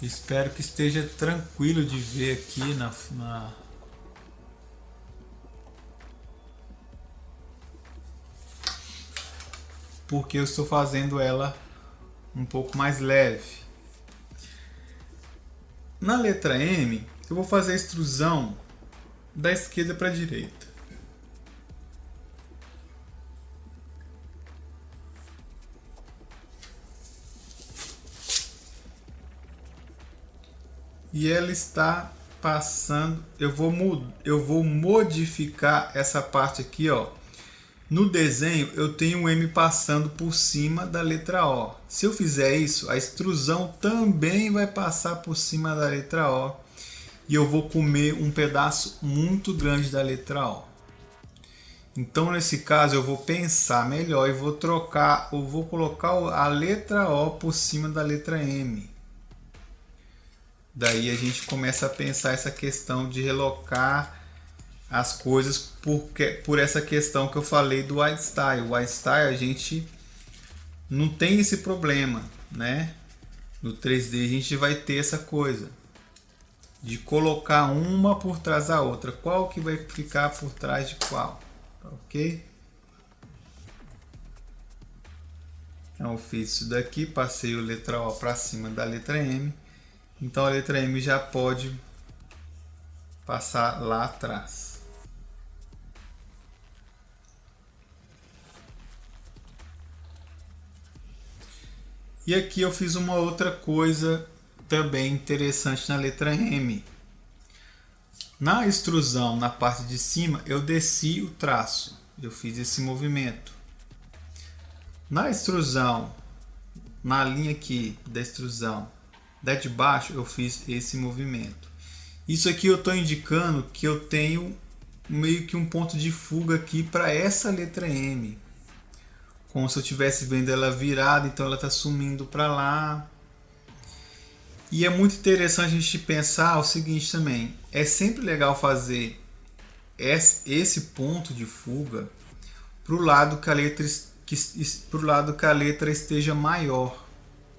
Espero que esteja tranquilo de ver aqui porque eu estou fazendo ela um pouco mais leve. Na letra M, eu vou fazer a extrusão da esquerda para a direita. E ela está passando, eu vou modificar essa parte aqui, ó. No desenho eu tenho um M passando por cima da letra O. Se eu fizer isso, a extrusão também vai passar por cima da letra O. E eu vou comer um pedaço muito grande da letra O. Então nesse caso eu vou pensar melhor e vou colocar a letra O por cima da letra M. Daí a gente começa a pensar essa questão de relocar as coisas por essa questão que eu falei do white style. O white style a gente não tem esse problema, né? No 3D a gente vai ter essa coisa de colocar uma por trás da outra. Qual que vai ficar por trás de qual? Ok? Então eu fiz isso daqui, passei a letra O para cima da letra M. Então a letra M já pode passar lá atrás. E aqui eu fiz uma outra coisa também interessante na letra M. Na extrusão, na parte de cima, eu desci o traço. Eu fiz esse movimento. Na extrusão, na linha aqui da extrusão, da de baixo, eu fiz esse movimento. Isso aqui eu estou indicando que eu tenho meio que um ponto de fuga aqui para essa letra M. Como se eu estivesse vendo ela virada, então ela está sumindo para lá. E é muito interessante a gente pensar o seguinte também. É sempre legal fazer esse ponto de fuga para o lado que a letra esteja maior,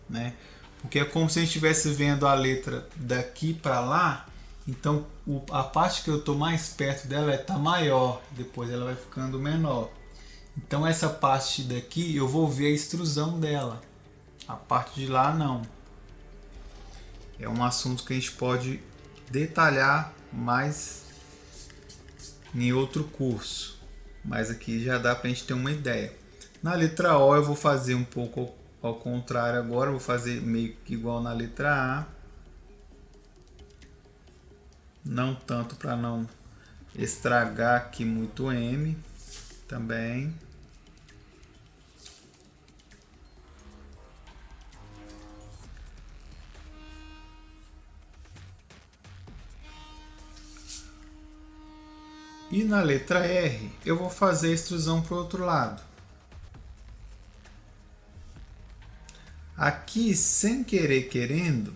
né? Porque é como se a gente estivesse vendo a letra daqui para lá. Então a parte que eu estou mais perto dela está maior, depois ela vai ficando menor. Então essa parte daqui eu vou ver a extrusão dela, a parte de lá não. É um assunto que a gente pode detalhar mais em outro curso, mas aqui já dá para a gente ter uma ideia. Na letra O eu vou fazer um pouco ao contrário agora, eu vou fazer meio que igual na letra A, não tanto para não estragar aqui muito o M também. E na letra R eu vou fazer a extrusão para o outro lado. Aqui, sem querer querendo,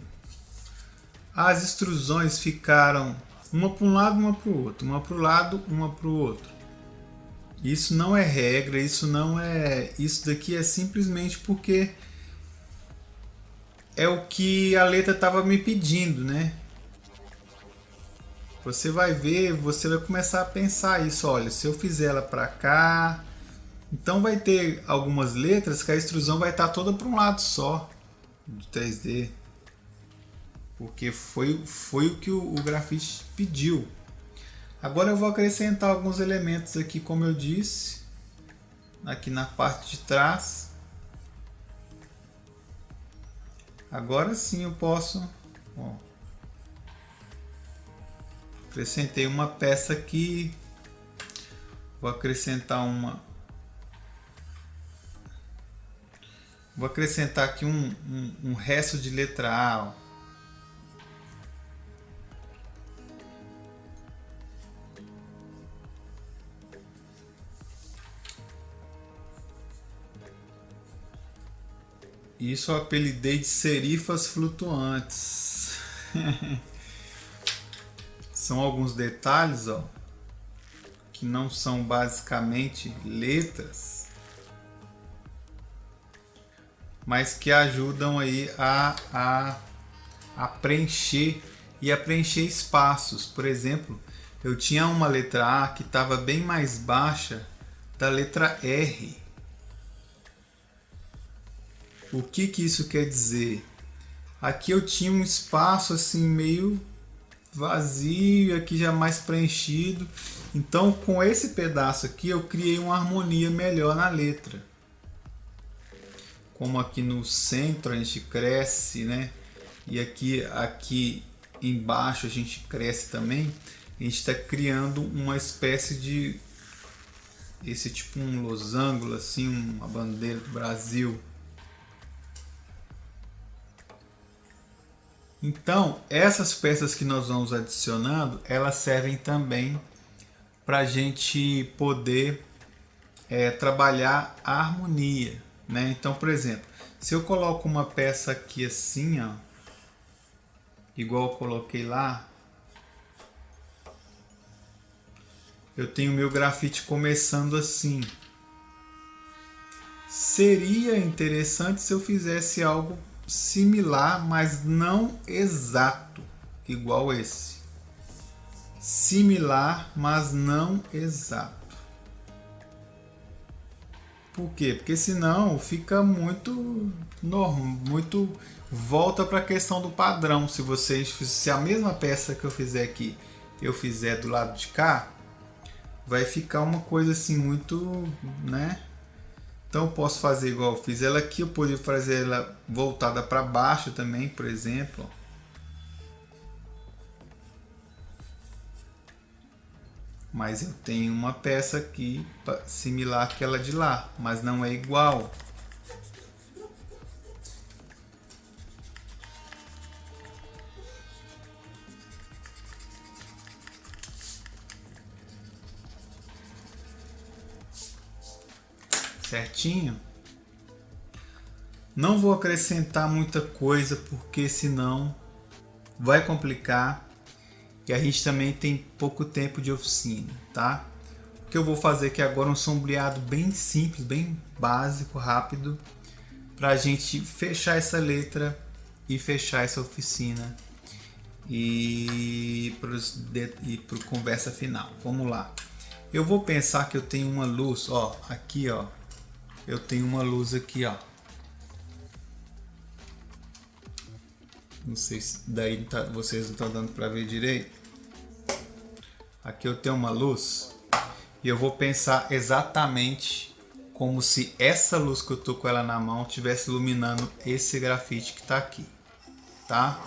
as extrusões ficaram uma para um lado, uma para o outro, uma para o lado, uma para o outro. Isso não é regra, isso não é. Isso daqui é simplesmente porque é o que a letra estava me pedindo, né? Você vai ver, você vai começar a pensar isso. Olha, se eu fizer ela para cá, então vai ter algumas letras que a extrusão vai estar toda para um lado só do 3D, porque foi o que o grafite pediu. Agora eu vou acrescentar alguns elementos aqui, como eu disse, aqui na parte de trás. Agora sim eu posso, ó, acrescentei uma peça aqui, vou acrescentar aqui um resto de letra A, ó. Isso eu apelidei de serifas flutuantes. São alguns detalhes, ó, que não são basicamente letras, mas que ajudam aí a preencher e a preencher espaços. Por exemplo, eu tinha uma letra A que estava bem mais baixa da letra R. O que isso quer dizer? Aqui eu tinha um espaço assim meio vazio, aqui já mais preenchido. Então com esse pedaço aqui eu criei uma harmonia melhor na letra. Como aqui no centro a gente cresce, né? E aqui embaixo a gente cresce também. A gente está criando uma espécie de esse tipo um losango, assim, uma bandeira do Brasil. Então, essas peças que nós vamos adicionando, elas servem também para a gente poder trabalhar a harmonia, né? Então, por exemplo, se eu coloco uma peça aqui assim, ó, igual eu coloquei lá, eu tenho meu grafite começando assim. Seria interessante se eu fizesse algo similar, mas não exato, igual esse. Similar, mas não exato. Por quê? Porque senão fica muito volta para a questão do padrão. Se a mesma peça que eu fizer aqui, eu fizer do lado de cá, vai ficar uma coisa assim muito, né? Então eu posso fazer igual eu fiz ela aqui, eu poderia fazer ela voltada para baixo também, por exemplo. Mas eu tenho uma peça aqui similar àquela de lá, mas não é igual. Certinho? Não vou acrescentar muita coisa porque senão vai complicar e a gente também tem pouco tempo de oficina, tá? O que eu vou fazer aqui agora é um sombreado bem simples, bem básico, rápido, para a gente fechar essa letra e fechar essa oficina e para conversa final. Vamos lá. Eu vou pensar que eu tenho uma luz, ó, aqui, ó. Eu tenho uma luz aqui, ó. Não sei se daí vocês não estão dando para ver direito. Aqui eu tenho uma luz e eu vou pensar exatamente como se essa luz que eu tô com ela na mão estivesse iluminando esse grafite que está aqui, tá?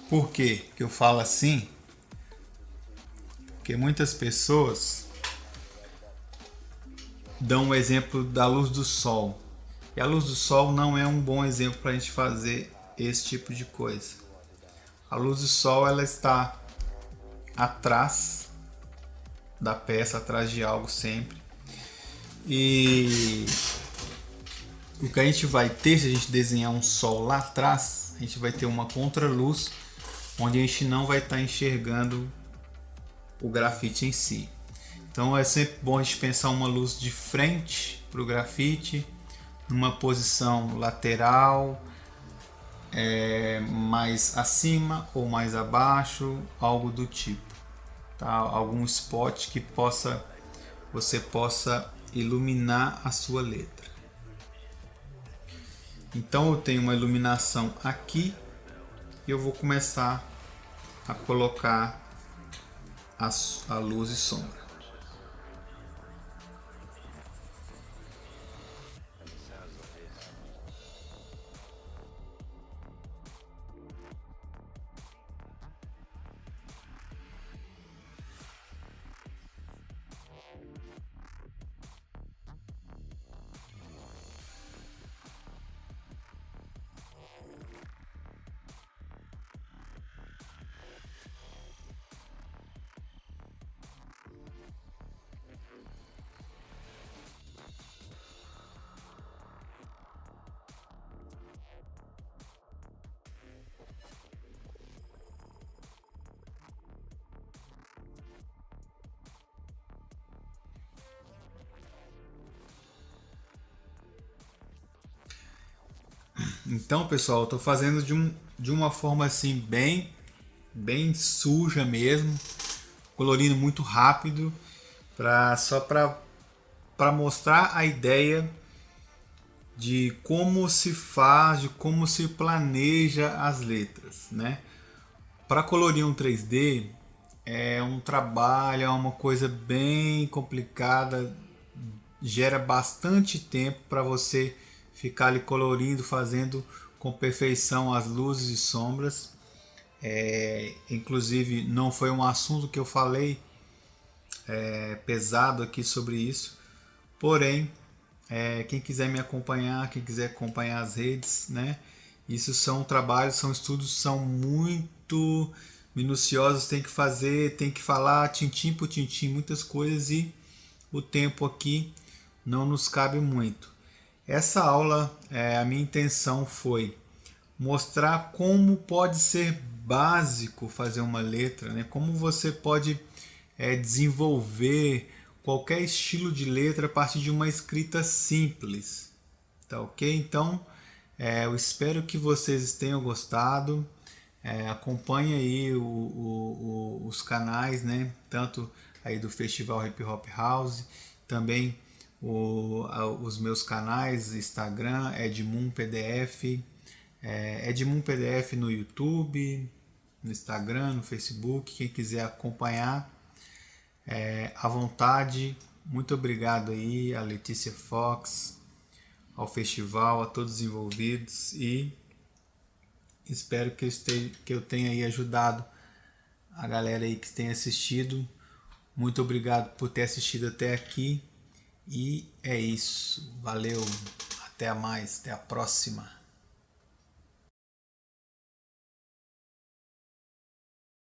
Por que que eu falo assim? Porque muitas pessoas dão o exemplo da luz do sol. E a luz do sol não é um bom exemplo para a gente fazer esse tipo de coisa. A luz do sol ela está atrás da peça, atrás de algo sempre. E o que a gente vai ter, se a gente desenhar um sol lá atrás, a gente vai ter uma contraluz onde a gente não vai estar enxergando o grafite em si. Então é sempre bom a gente pensar uma luz de frente para o grafite, numa posição lateral, mais acima ou mais abaixo, algo do tipo, tá? Algum spot que você possa iluminar a sua letra. Então eu tenho uma iluminação aqui e eu vou começar a colocar a luz e sombra. Então, pessoal, eu estou fazendo de uma forma assim bem suja mesmo, colorindo muito rápido, só para mostrar a ideia de como se faz, de como se planeja as letras, né? Para colorir um 3D é um trabalho, é uma coisa bem complicada, gera bastante tempo para você ficar ali colorindo, fazendo com perfeição as luzes e sombras. Inclusive não foi um assunto que eu falei pesado aqui sobre isso, porém quem quiser me acompanhar, quem quiser acompanhar as redes, né? Isso são trabalhos, são estudos, são muito minuciosos, tem que fazer, tem que falar tintim por tintim, muitas coisas e o tempo aqui não nos cabe muito. Essa aula, a minha intenção foi mostrar como pode ser básico fazer uma letra, né? Como você pode desenvolver qualquer estilo de letra a partir de uma escrita simples, tá ok? Então, eu espero que vocês tenham gostado. Acompanhe aí os canais, né? Tanto aí do Festival Hip Hop House, também os meus canais, Instagram, Edmund PDF, Edmund PDF no YouTube, no Instagram, no Facebook, quem quiser acompanhar, à vontade. Muito obrigado aí a Letícia Fox, ao festival, a todos os envolvidos e espero que eu tenha aí ajudado a galera aí que tem assistido. Muito obrigado por ter assistido até aqui. E é isso. Valeu. Até mais. Até a próxima.